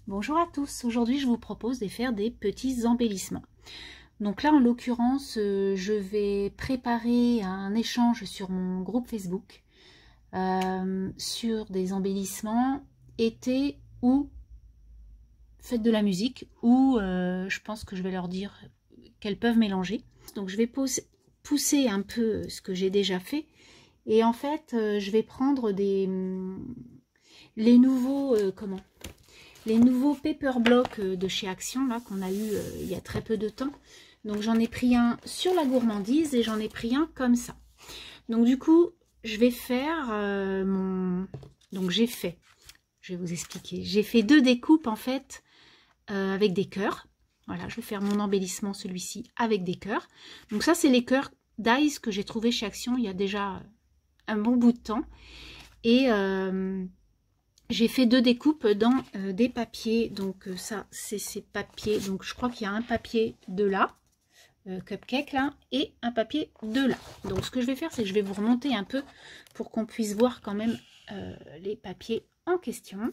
Bonjour à tous, aujourd'hui je vous propose de faire des petits embellissements. Donc là en l'occurrence je vais préparer un échange sur mon groupe Facebook sur des embellissements été ou fête de la musique ou je pense que je vais leur dire qu'elles peuvent mélanger. Donc je vais pousser un peu ce que j'ai déjà fait et en fait je vais prendre les nouveaux les nouveaux paper blocks de chez Action là qu'on a eu il y a très peu de temps. Donc j'en ai pris un sur la gourmandise et j'en ai pris un comme ça. Donc du coup je vais faire donc je vais vous expliquer, j'ai fait deux découpes en fait avec des cœurs. Voilà, je vais faire mon embellissement celui-ci avec des cœurs. Donc ça c'est les cœurs d'Ice que j'ai trouvé chez Action il y a déjà un bon bout de temps. Et j'ai fait deux découpes dans des papiers. Donc ça c'est ces papiers. Donc je crois qu'il y a un papier de là, cupcake là, et un papier de là. Donc ce que je vais faire c'est que je vais vous remonter un peu pour qu'on puisse voir quand même les papiers en question.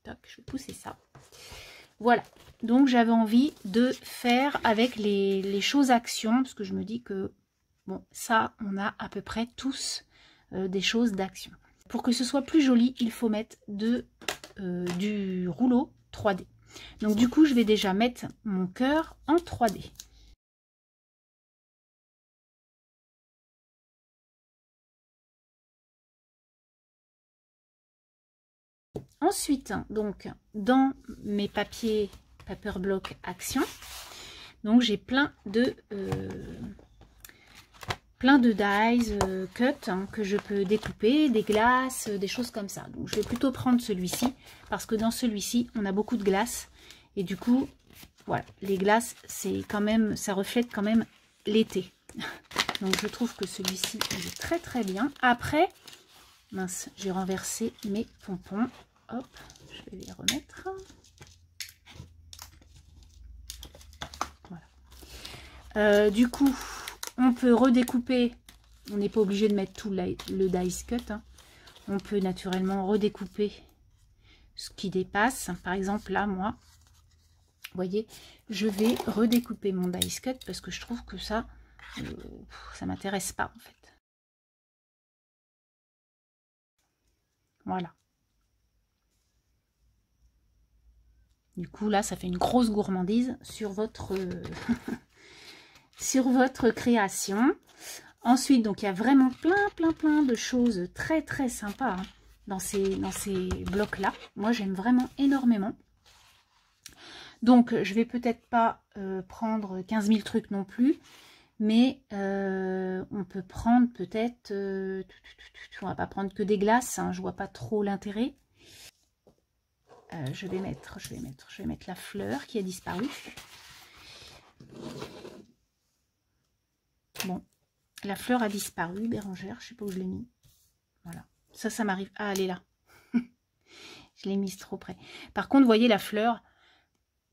Toc, je vais pousser ça. Voilà, donc j'avais envie de faire avec les choses Action, parce que je me dis que, bon, ça, on a à peu près tous des choses d'Action. Pour que ce soit plus joli, il faut mettre du rouleau 3D. Donc du coup, je vais déjà mettre mon cœur en 3D. Ensuite, donc, dans mes papiers Paper Block Action, donc j'ai plein de dies cut que je peux découper, des glaces, des choses comme ça. Donc je vais plutôt prendre celui-ci parce que dans celui-ci on a beaucoup de glace et du coup voilà, les glaces c'est quand même, ça reflète quand même l'été. Donc je trouve que celui-ci il est très très bien. Après, mince, j'ai renversé mes pompons. Hop, je vais les remettre. Voilà. Du coup, on peut redécouper, on n'est pas obligé de mettre tout le dice cut. Hein. On peut naturellement redécouper ce qui dépasse. Par exemple, là, moi, vous voyez, je vais redécouper mon dice cut parce que je trouve que ça m'intéresse pas en fait. Voilà. Du coup, là, ça fait une grosse gourmandise sur votre, sur votre création. Ensuite, donc, il y a vraiment plein de choses très, très sympas hein, dans ces blocs-là. Moi, j'aime vraiment énormément. Donc, je vais peut-être pas prendre 15 000 trucs non plus. Mais on peut prendre peut-être... on va pas prendre que des glaces. Hein, je vois pas trop l'intérêt. Je vais mettre la fleur qui a disparu. Bon, la fleur a disparu, Bérangère, je sais pas où je l'ai mis. Voilà, ça m'arrive. Ah, elle est là. Je l'ai mise trop près. Par contre, vous voyez la fleur,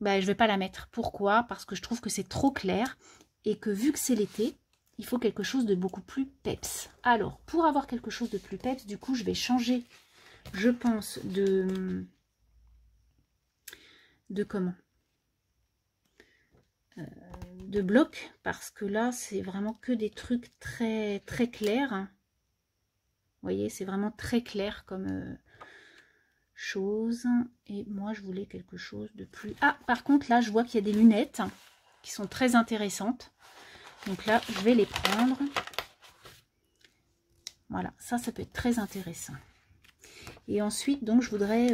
bah, je vais pas la mettre. Pourquoi? Parce que je trouve que c'est trop clair et que vu que c'est l'été, il faut quelque chose de beaucoup plus peps. Alors, pour avoir quelque chose de plus peps, du coup, je vais changer, je pense, de comment de bloc, parce que là c'est vraiment que des trucs très très clairs. Vous voyez, c'est vraiment très clair comme chose. Et moi je voulais quelque chose de plus... Ah, par contre là je vois qu'il y a des lunettes qui sont très intéressantes, donc là je vais les prendre. Voilà, ça peut être très intéressant. Et ensuite donc je voudrais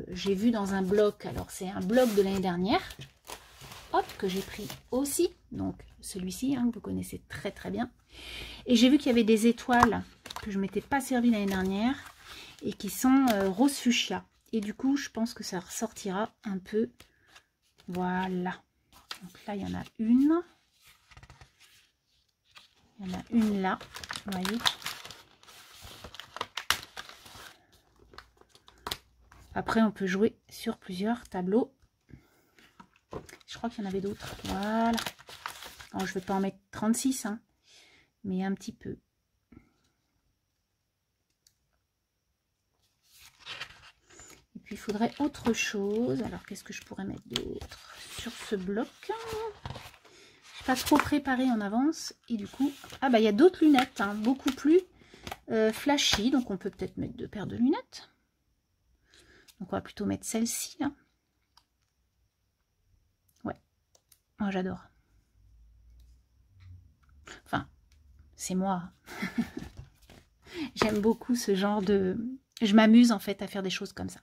j'ai vu dans un bloc, alors c'est un bloc de l'année dernière, hop, que j'ai pris aussi, donc celui-ci hein, que vous connaissez très très bien, et j'ai vu qu'il y avait des étoiles que je ne m'étais pas servi l'année dernière et qui sont rose fuchsia, et du coup je pense que ça ressortira un peu. Voilà, donc là il y en a une, là, vous voyez. Après on peut jouer sur plusieurs tableaux. Je crois qu'il y en avait d'autres. Voilà. Alors, je ne vais pas en mettre 36, hein, mais un petit peu. Et puis il faudrait autre chose. Alors qu'est-ce que je pourrais mettre d'autre sur ce bloc? Je suis pas trop préparée en avance. Et du coup, ah bah il y a d'autres lunettes, hein, beaucoup plus flashy. Donc on peut peut-être mettre 2 paires de lunettes. Donc on va plutôt mettre celle-ci là. Ouais, moi j'adore. Enfin, c'est moi. J'aime beaucoup ce genre de... Je m'amuse en fait à faire des choses comme ça.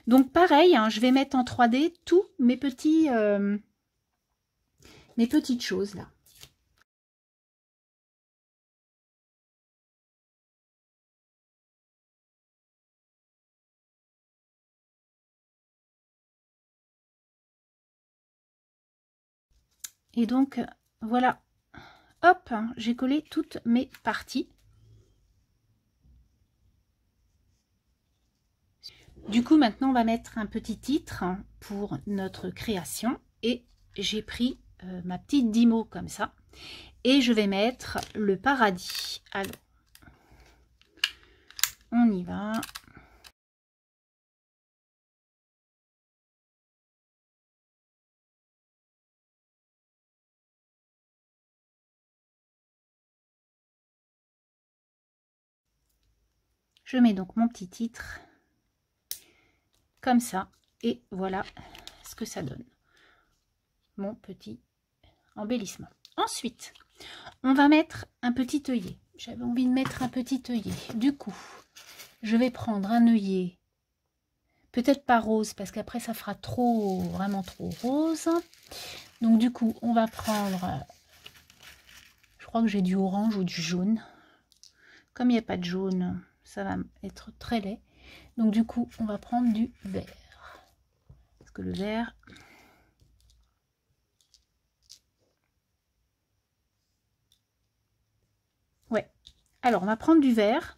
Donc pareil, hein, je vais mettre en 3D tous mes petits, mes petites choses là. Et donc voilà, hop, hein, j'ai collé toutes mes parties. Du coup, maintenant, on va mettre un petit titre pour notre création. Et j'ai pris ma petite Dymo comme ça. Et je vais mettre le paradis. Alors, on y va. Je mets donc mon petit titre comme ça. Et voilà ce que ça donne. Mon petit embellissement. Ensuite, on va mettre un petit œillet. J'avais envie de mettre un petit œillet. Du coup, je vais prendre un œillet, peut-être pas rose, parce qu'après ça fera trop, vraiment trop rose. Donc du coup, on va prendre, je crois que j'ai du orange ou du jaune. Comme il n'y a pas de jaune, ça va être très laid. Donc du coup, on va prendre du vert. Parce que le vert... Ouais. Alors, on va prendre du vert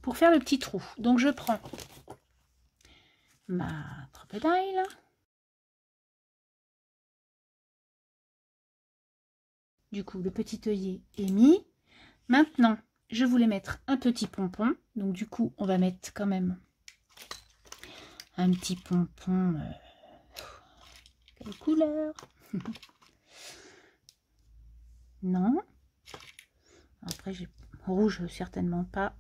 pour faire le petit trou. Donc je prends ma crocodile. Du coup, le petit œillet est mis. Maintenant, je voulais mettre un petit pompon. Donc du coup, on va mettre quand même un petit pompon. Quelle couleur? Non. Après, j'ai rouge, certainement pas.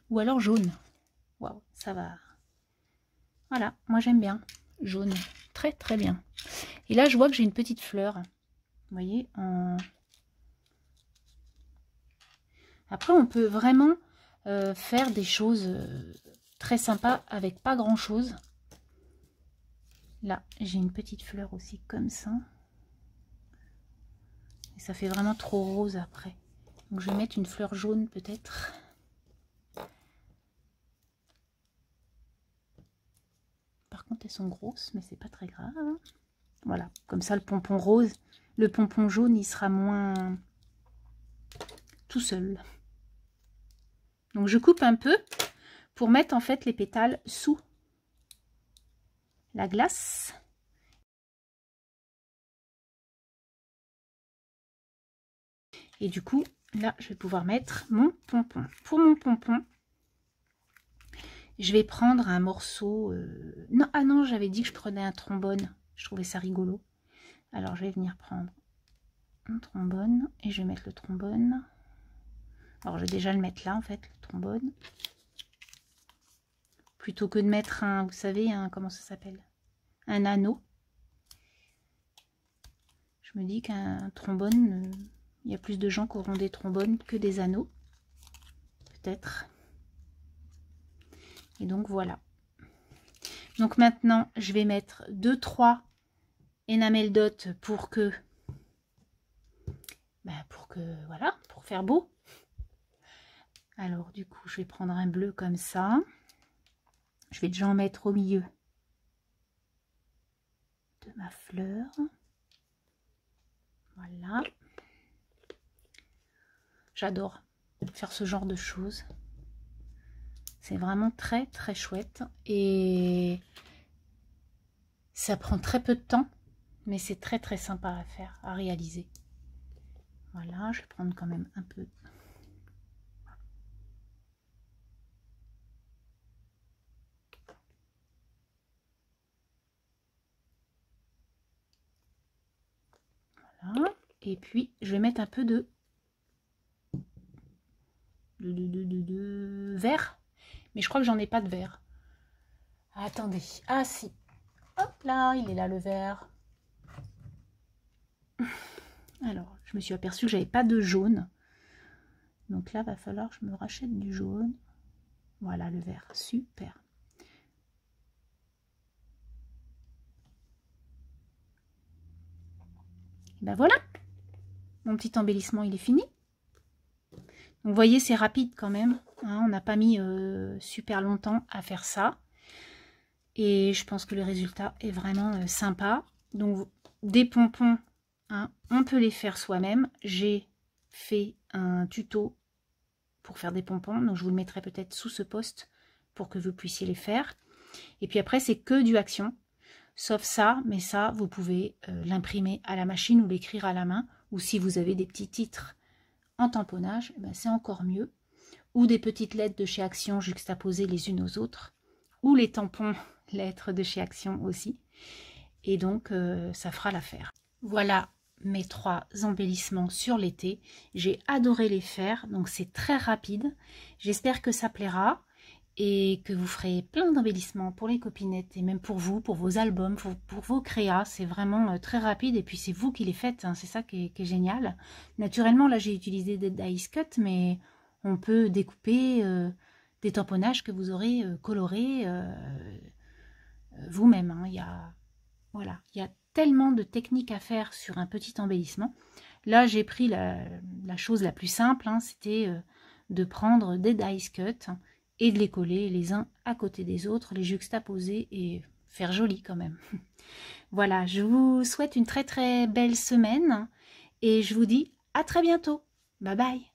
Ou alors jaune. Waouh, ça va. Voilà, moi j'aime bien. Jaune, très très bien. Et là, je vois que j'ai une petite fleur. Vous voyez, Après, on peut vraiment faire des choses très sympas avec pas grand chose. Là, j'ai une petite fleur aussi comme ça. Et ça fait vraiment trop rose après. Donc je vais mettre une fleur jaune peut-être. Par contre, elles sont grosses, mais c'est pas très grave. Voilà, comme ça le pompon rose, le pompon jaune, il sera moins tout seul. Donc je coupe un peu pour mettre en fait les pétales sous la glace. Et du coup, là, je vais pouvoir mettre mon pompon. Pour mon pompon, je vais prendre un morceau... Non, ah non, j'avais dit que je prenais un trombone. Je trouvais ça rigolo. Alors, je vais venir prendre un trombone et je vais mettre le trombone. Alors, je vais déjà le mettre là, en fait, le trombone. Plutôt que de mettre un, vous savez, un, comment ça s'appelle? Un anneau. Je me dis qu'un trombone, il y a plus de gens qui auront des trombones que des anneaux. Peut-être. Et donc, voilà. Donc, maintenant, je vais mettre 2-3 enamel dot pour que... voilà, pour faire beau. Alors, du coup, je vais prendre un bleu comme ça. Je vais déjà en mettre au milieu de ma fleur. Voilà. J'adore faire ce genre de choses. C'est vraiment très, très chouette. Et ça prend très peu de temps, mais c'est très, très sympa à faire, à réaliser. Voilà, je vais prendre quand même un peu. Et puis, je vais mettre un peu de vert. Mais je crois que j'en ai pas de vert. Attendez. Ah si. Hop là, il est là le vert. Alors, je me suis aperçue que j'avais pas de jaune. Donc là, va falloir que je me rachète du jaune. Voilà le vert. Super. Et ben voilà. Mon petit embellissement, il est fini. Donc, vous voyez, c'est rapide quand même. Hein, on n'a pas mis super longtemps à faire ça. Et je pense que le résultat est vraiment sympa. Donc, des pompons, hein, on peut les faire soi-même. J'ai fait un tuto pour faire des pompons. Donc, je vous le mettrai peut-être sous ce post pour que vous puissiez les faire. Et puis après, c'est que du action. Sauf ça, mais ça, vous pouvez l'imprimer à la machine ou l'écrire à la main. Ou si vous avez des petits titres en tamponnage, ben c'est encore mieux. Ou des petites lettres de chez Action juxtaposées les unes aux autres. Ou les tampons lettres de chez Action aussi. Et donc, ça fera l'affaire. Voilà mes 3 embellissements sur l'été. J'ai adoré les faire, donc c'est très rapide. J'espère que ça plaira et que vous ferez plein d'embellissements pour les copinettes et même pour vous, pour vos albums, pour vos créas. C'est vraiment très rapide et puis c'est vous qui les faites, hein. C'est ça qui est génial. Naturellement, là j'ai utilisé des dice cut, mais on peut découper des tamponnages que vous aurez colorés vous-même. Hein. Voilà, il y a tellement de techniques à faire sur un petit embellissement. Là, j'ai pris la chose la plus simple, hein, c'était de prendre des dice cut et de les coller les uns à côté des autres, les juxtaposer et faire joli quand même. Voilà, je vous souhaite une très très belle semaine et je vous dis à très bientôt. Bye bye.